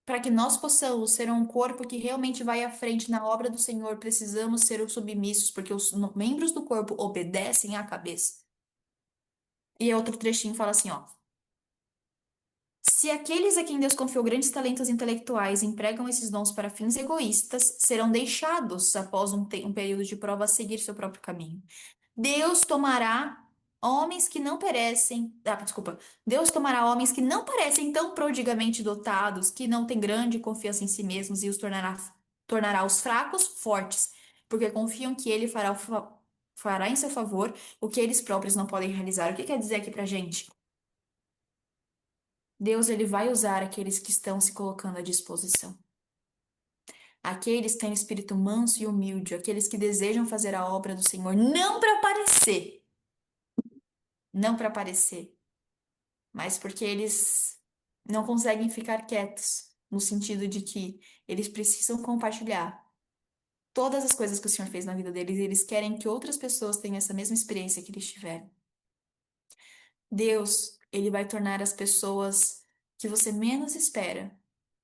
Para que nós possamos ser um corpo que realmente vai à frente na obra do Senhor, precisamos ser os submissos, porque os membros do corpo obedecem à cabeça. E outro trechinho fala assim, ó: se aqueles a quem Deus confiou grandes talentos intelectuais empregam esses dons para fins egoístas, serão deixados, após um período de prova, a seguir seu próprio caminho. Deus tomará homens que não perecem. Desculpa. Deus tomará homens que não parecem tão prodigamente dotados, que não têm grande confiança em si mesmos, e os tornará os fracos fortes, porque confiam que Ele fará em seu favor o que eles próprios não podem realizar. O que quer dizer aqui pra gente? Deus, ele vai usar aqueles que estão se colocando à disposição. Aqueles que têm espírito manso e humilde, aqueles que desejam fazer a obra do Senhor, não para aparecer, não para aparecer, mas porque eles não conseguem ficar quietos, no sentido de que eles precisam compartilhar todas as coisas que o Senhor fez na vida deles, e eles querem que outras pessoas tenham essa mesma experiência que eles tiveram. Deus, ele vai tornar as pessoas que você menos espera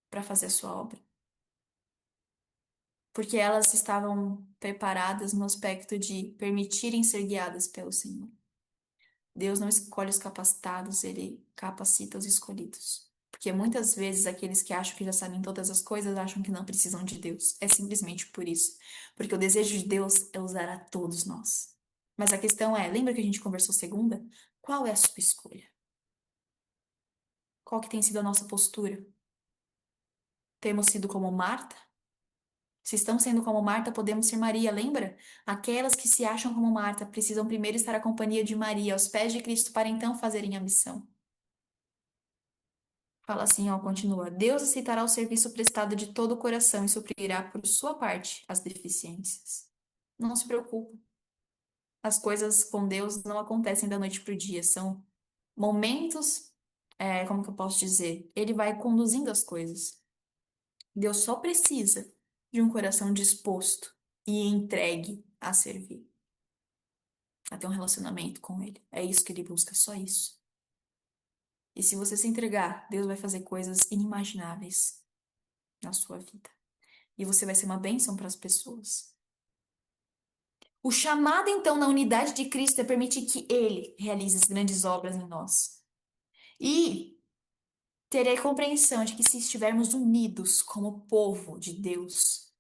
para fazer a sua obra, porque elas estavam preparadas no aspecto de permitirem ser guiadas pelo Senhor. Deus não escolhe os capacitados, ele capacita os escolhidos. Porque muitas vezes aqueles que acham que já sabem todas as coisas acham que não precisam de Deus. É simplesmente por isso. Porque o desejo de Deus é usar a todos nós. Mas a questão é, lembra que a gente conversou segunda? Qual é a sua escolha? Qual que tem sido a nossa postura? Temos sido como Marta? Se estamos sendo como Marta, podemos ser Maria, lembra? Aquelas que se acham como Marta precisam primeiro estar à companhia de Maria, aos pés de Cristo, para então fazerem a missão. Fala assim, ó, continua: Deus aceitará o serviço prestado de todo o coração e suprirá por sua parte as deficiências. Não se preocupe. As coisas com Deus não acontecem da noite para o dia. São momentos, como que eu posso dizer? Ele vai conduzindo as coisas. Deus só precisa de um coração disposto e entregue a servir, a ter um relacionamento com Ele. É isso que Ele busca, só isso. E se você se entregar, Deus vai fazer coisas inimagináveis na sua vida. E você vai ser uma bênção para as pessoas. O chamado, então, na unidade de Cristo é permitir que Ele realize as grandes obras em nós. E terei compreensão de que se estivermos unidos como povo de Deus,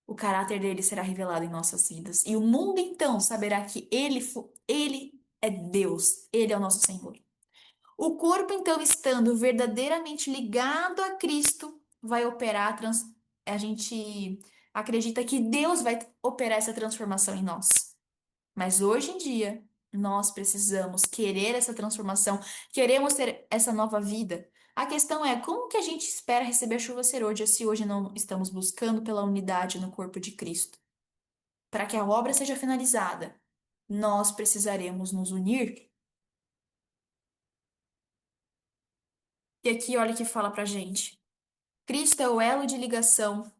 o caráter dele será revelado em nossas vidas. E o mundo, então, saberá que Ele é Deus, Ele é o nosso Senhor. O corpo, então, estando verdadeiramente ligado a Cristo, vai operar, a gente acredita que Deus vai operar essa transformação em nós. Mas hoje em dia, nós precisamos querer essa transformação, queremos ter essa nova vida. A questão é, como que a gente espera receber a chuva serôdia se hoje não estamos buscando pela unidade no corpo de Cristo? Para que a obra seja finalizada, nós precisaremos nos unir. E aqui, olha o que fala pra gente. Cristo é o elo de ligação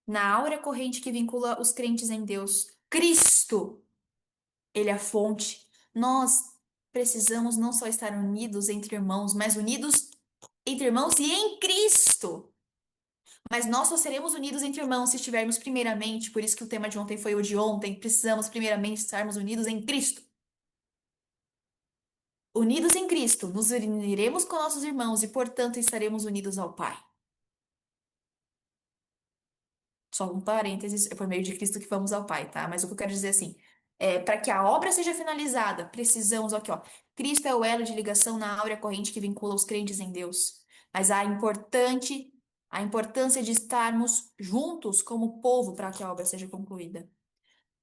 na áurea corrente que vincula os crentes em Deus. Cristo, ele é a fonte. Nós precisamos não só estar unidos entre irmãos, mas unidos entre irmãos e em Cristo. Mas nós só seremos unidos entre irmãos se estivermos primeiramente, por isso que o tema de ontem foi o de ontem, precisamos primeiramente estarmos unidos em Cristo. Unidos em Cristo, nos uniremos com nossos irmãos e, portanto, estaremos unidos ao Pai. Só um parênteses, é por meio de Cristo que vamos ao Pai, tá? Mas o que eu quero dizer assim, para que a obra seja finalizada, precisamos, aqui, ó, Cristo é o elo de ligação na áurea corrente que vincula os crentes em Deus. Mas a importância de estarmos juntos como povo para que a obra seja concluída.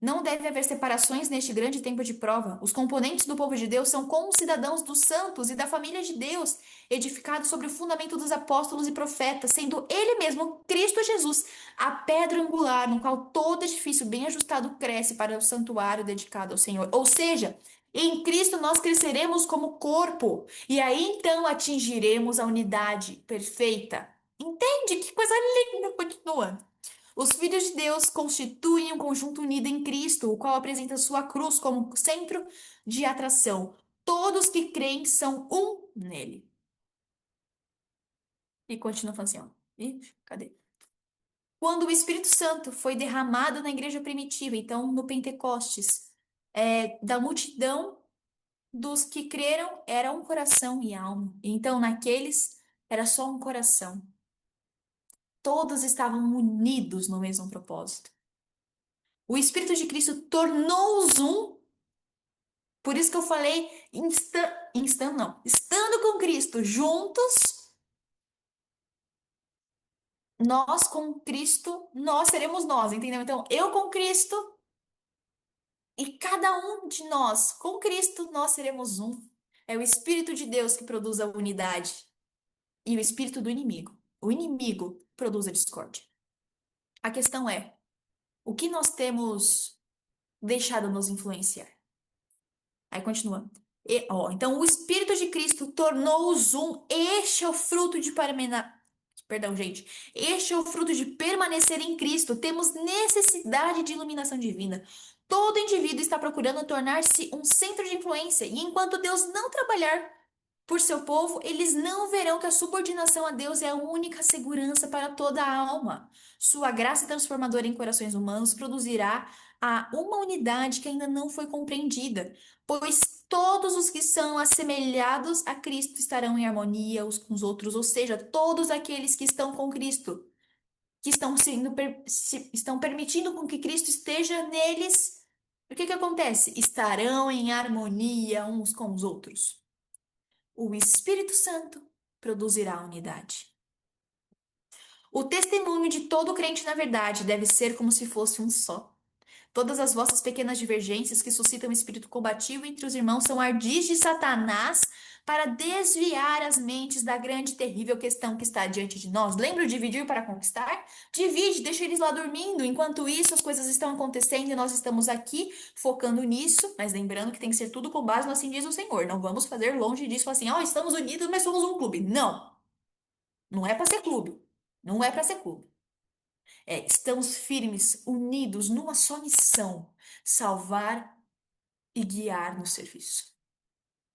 Não deve haver separações neste grande tempo de prova. Os componentes do povo de Deus são concidadãos dos santos e da família de Deus, edificados sobre o fundamento dos apóstolos e profetas, sendo Ele mesmo, Cristo Jesus, a pedra angular, no qual todo edifício bem ajustado cresce para o santuário dedicado ao Senhor. Ou seja, em Cristo nós cresceremos como corpo, e aí então atingiremos a unidade perfeita. Entende? Que coisa linda! Continua. Os filhos de Deus constituem um conjunto unido em Cristo, o qual apresenta sua cruz como centro de atração. Todos que creem são um nele. E continua falando assim, ó. Ih, cadê? Quando o Espírito Santo foi derramado na igreja primitiva, então no Pentecostes, da multidão dos que creram era um coração e alma. Então naqueles era só um coração. Todos estavam unidos no mesmo propósito. O Espírito de Cristo tornou-os um. Por isso que eu falei, estando com Cristo juntos, nós com Cristo, nós seremos nós, entendeu? Então, eu com Cristo e cada um de nós com Cristo, nós seremos um. É o Espírito de Deus que produz a unidade e o Espírito do inimigo. O inimigo produz a discórdia. A questão é, o que nós temos deixado nos influenciar? Aí continua. Então, o Espírito de Cristo tornou-os um. Este é o fruto de Perdão, gente. Este é o fruto de permanecer em Cristo. Temos necessidade de iluminação divina. Todo indivíduo está procurando tornar-se um centro de influência. E enquanto Deus não trabalhar por seu povo, eles não verão que a subordinação a Deus é a única segurança para toda a alma. Sua graça transformadora em corações humanos produzirá uma unidade que ainda não foi compreendida, pois todos os que são assemelhados a Cristo estarão em harmonia uns com os outros, ou seja, todos aqueles que estão com Cristo, que estão permitindo com que Cristo esteja neles, o que acontece? Estarão em harmonia uns com os outros. O Espírito Santo produzirá unidade. O testemunho de todo crente, na verdade, deve ser como se fosse um só. Todas as vossas pequenas divergências que suscitam espírito combativo entre os irmãos são ardis de Satanás para desviar as mentes da grande e terrível questão que está diante de nós. Lembra de dividir para conquistar? Divide, deixa eles lá dormindo. Enquanto isso, as coisas estão acontecendo e nós estamos aqui focando nisso, mas lembrando que tem que ser tudo com base no assim diz o Senhor. Não vamos fazer longe disso assim, estamos unidos, mas somos um clube. Não, não é para ser clube. Não é para ser clube. Estamos firmes, unidos numa só missão: salvar e guiar no serviço.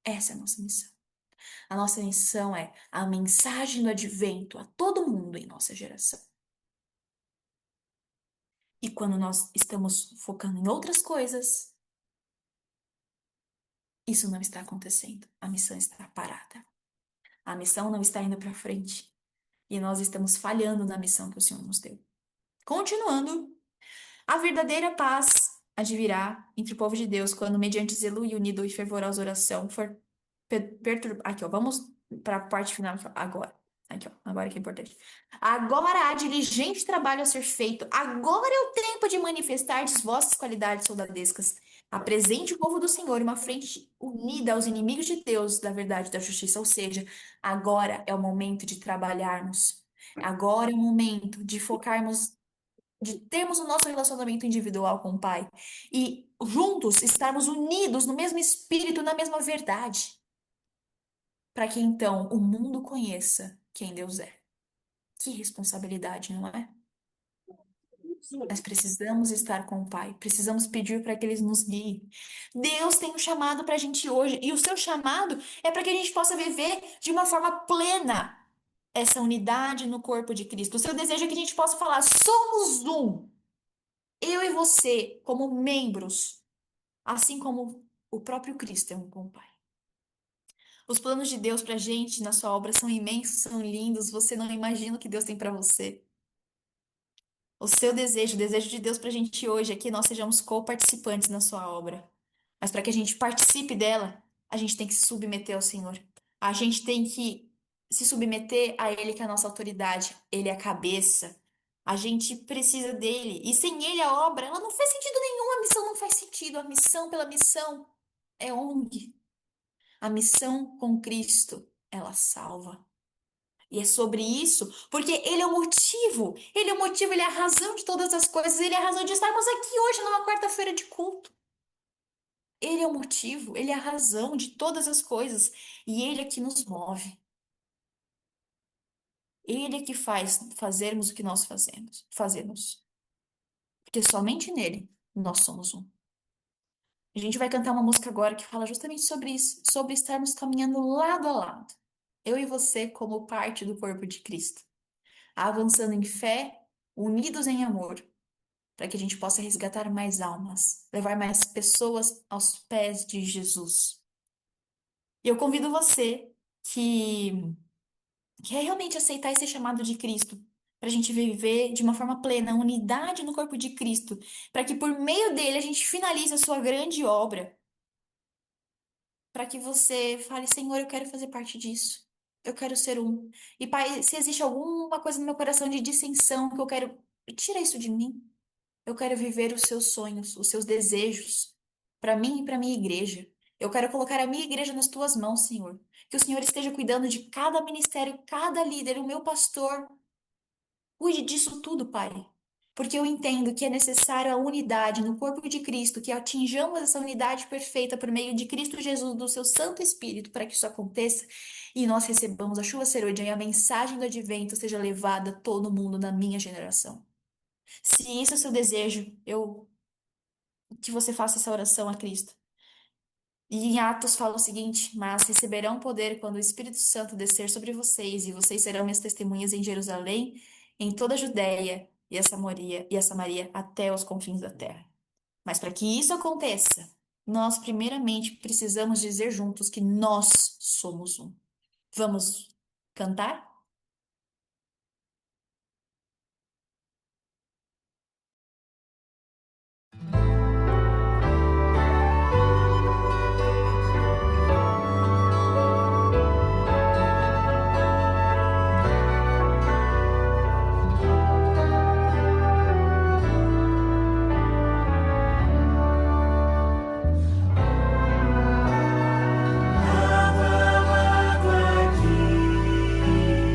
Essa é a nossa missão. A nossa missão é a mensagem do advento a todo mundo em nossa geração. E quando nós estamos focando em outras coisas, isso não está acontecendo. A missão está parada. A missão não está indo para frente. E nós estamos falhando na missão que o Senhor nos deu. Continuando. A verdadeira paz advirá entre o povo de Deus quando, mediante zelo e unido e fervorosa oração, for perturbar. Aqui, ó, vamos para a parte final agora. Aqui, ó, agora que é importante. Agora há diligente trabalho a ser feito. Agora é o tempo de manifestar as vossas qualidades soldadescas. Apresente o povo do Senhor em uma frente unida aos inimigos de Deus, da verdade e da justiça. Ou seja, agora é o momento de trabalharmos. Agora é o momento de focarmos de termos o nosso relacionamento individual com o Pai e juntos estarmos unidos no mesmo espírito, na mesma verdade, para que então o mundo conheça quem Deus é. Que responsabilidade, não é? Nós precisamos estar com o Pai, precisamos pedir para que Ele nos guie. Deus tem um chamado para a gente hoje, e o seu chamado é para que a gente possa viver de uma forma plena essa unidade no corpo de Cristo. O seu desejo é que a gente possa falar: somos um. Eu e você, como membros, assim como o próprio Cristo é um com o Pai. Os planos de Deus pra gente na sua obra são imensos, são lindos. Você não imagina o que Deus tem para você. O seu desejo, o desejo de Deus pra gente hoje é que nós sejamos co-participantes na sua obra. Mas para que a gente participe dela, a gente tem que se submeter ao Senhor. A gente tem que se submeter a Ele, que é a nossa autoridade. Ele é a cabeça. A gente precisa dele. E sem Ele, a obra, ela não faz sentido nenhum. A missão não faz sentido. A missão pela missão é ONG. A missão com Cristo, ela salva. E é sobre isso, porque Ele é o motivo. Ele é o motivo, Ele é a razão de todas as coisas. Ele é a razão de estarmos aqui hoje, numa quarta-feira de culto. Ele é o motivo, Ele é a razão de todas as coisas. E Ele é que nos move. Ele é que faz fazermos o que nós fazemos. Porque somente nele nós somos um. A gente vai cantar uma música agora que fala justamente sobre isso, sobre estarmos caminhando lado a lado. Eu e você como parte do corpo de Cristo, avançando em fé, unidos em amor, para que a gente possa resgatar mais almas, levar mais pessoas aos pés de Jesus. E eu convido você que quer realmente aceitar esse chamado de Cristo, para a gente viver de uma forma plena, unidade no corpo de Cristo, para que por meio dele a gente finalize a sua grande obra, para que você fale, Senhor, eu quero fazer parte disso. Eu quero ser um. E Pai, se existe alguma coisa no meu coração de dissensão que eu quero, tira isso de mim. Eu quero viver os seus sonhos, os seus desejos, para mim e para minha igreja. Eu quero colocar a minha igreja nas tuas mãos, Senhor. Que o Senhor esteja cuidando de cada ministério, cada líder, o meu pastor. Cuide disso tudo, Pai. Porque eu entendo que é necessário a unidade no corpo de Cristo, que atinjamos essa unidade perfeita por meio de Cristo Jesus, do seu Santo Espírito, para que isso aconteça e nós recebamos a chuva serôdia e a mensagem do advento seja levada a todo mundo na minha geração. Se isso é o seu desejo, que você faça essa oração a Cristo. E em Atos fala o seguinte: mas receberão poder quando o Espírito Santo descer sobre vocês, e vocês serão minhas testemunhas em Jerusalém, em toda a Judéia e a Samaria até os confins da terra. Mas para que isso aconteça, nós primeiramente precisamos dizer juntos que nós somos um. Vamos cantar? Lado a lado aqui.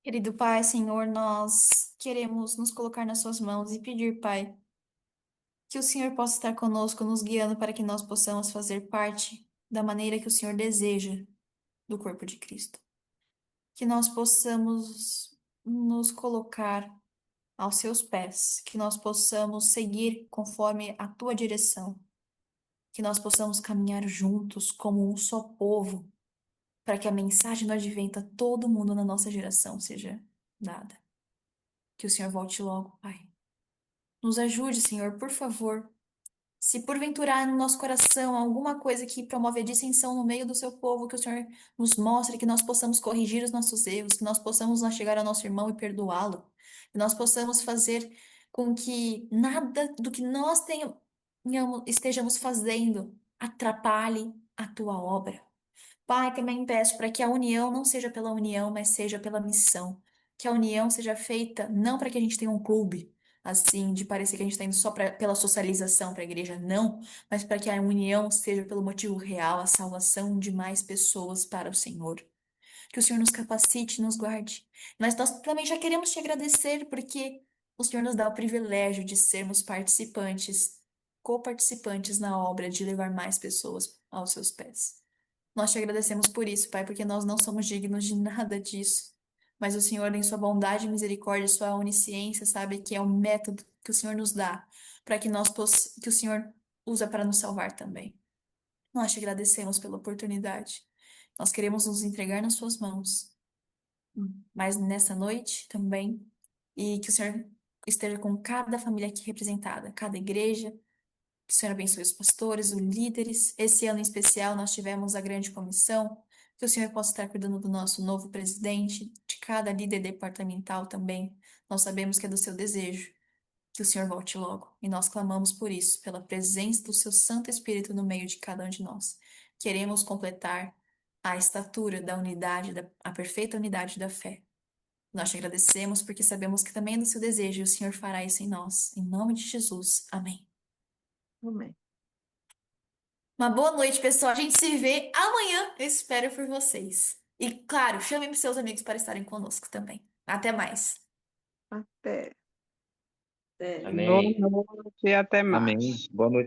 Querido Pai, Senhor, nós queremos nos colocar nas suas mãos e pedir, Pai, que o Senhor possa estar conosco, nos guiando para que nós possamos fazer parte da maneira que o Senhor deseja do corpo de Cristo. Que nós possamos nos colocar aos seus pés, que nós possamos seguir conforme a tua direção, que nós possamos caminhar juntos como um só povo, para que a mensagem do advento a todo mundo na nossa geração seja dada. Que o Senhor volte logo, Pai. Nos ajude, Senhor, por favor. Se porventura há no nosso coração alguma coisa que promove a dissensão no meio do seu povo, que o Senhor nos mostre, que nós possamos corrigir os nossos erros, que nós possamos lá chegar ao nosso irmão e perdoá-lo, que nós possamos fazer com que nada do que nós estejamos fazendo atrapalhe a tua obra. Pai, também peço para que a união não seja pela união, mas seja pela missão. Que a união seja feita não para que a gente tenha um clube, assim, de parecer que a gente está indo só pela socialização para a igreja, não, mas para que a união seja pelo motivo real, a salvação de mais pessoas para o Senhor. Que o Senhor nos capacite, nos guarde. Mas nós também já queremos te agradecer porque o Senhor nos dá o privilégio de sermos participantes, coparticipantes na obra de levar mais pessoas aos seus pés. Nós te agradecemos por isso, Pai, porque nós não somos dignos de nada disso. Mas o Senhor, em sua bondade e misericórdia, sua onisciência, sabe que é o método que o Senhor nos dá para que que o Senhor usa para nos salvar também. Nós te agradecemos pela oportunidade. Nós queremos nos entregar nas suas mãos. Mas nessa noite também, e que o Senhor esteja com cada família aqui representada, cada igreja, que o Senhor abençoe os pastores, os líderes. Esse ano em especial nós tivemos a grande comissão. Que o Senhor possa estar cuidando do nosso novo presidente, de cada líder departamental também. Nós sabemos que é do seu desejo que o Senhor volte logo. E nós clamamos por isso, pela presença do seu Santo Espírito no meio de cada um de nós. Queremos completar a estatura da unidade, a perfeita unidade da fé. Nós te agradecemos porque sabemos que também é do seu desejo e o Senhor fará isso em nós. Em nome de Jesus. Amém. Amém. Uma boa noite, pessoal. A gente se vê amanhã. Eu espero por vocês. E, claro, chamem seus amigos para estarem conosco também. Até mais. Até. Boa Amém. noite e até mais. Amém. Boa noite.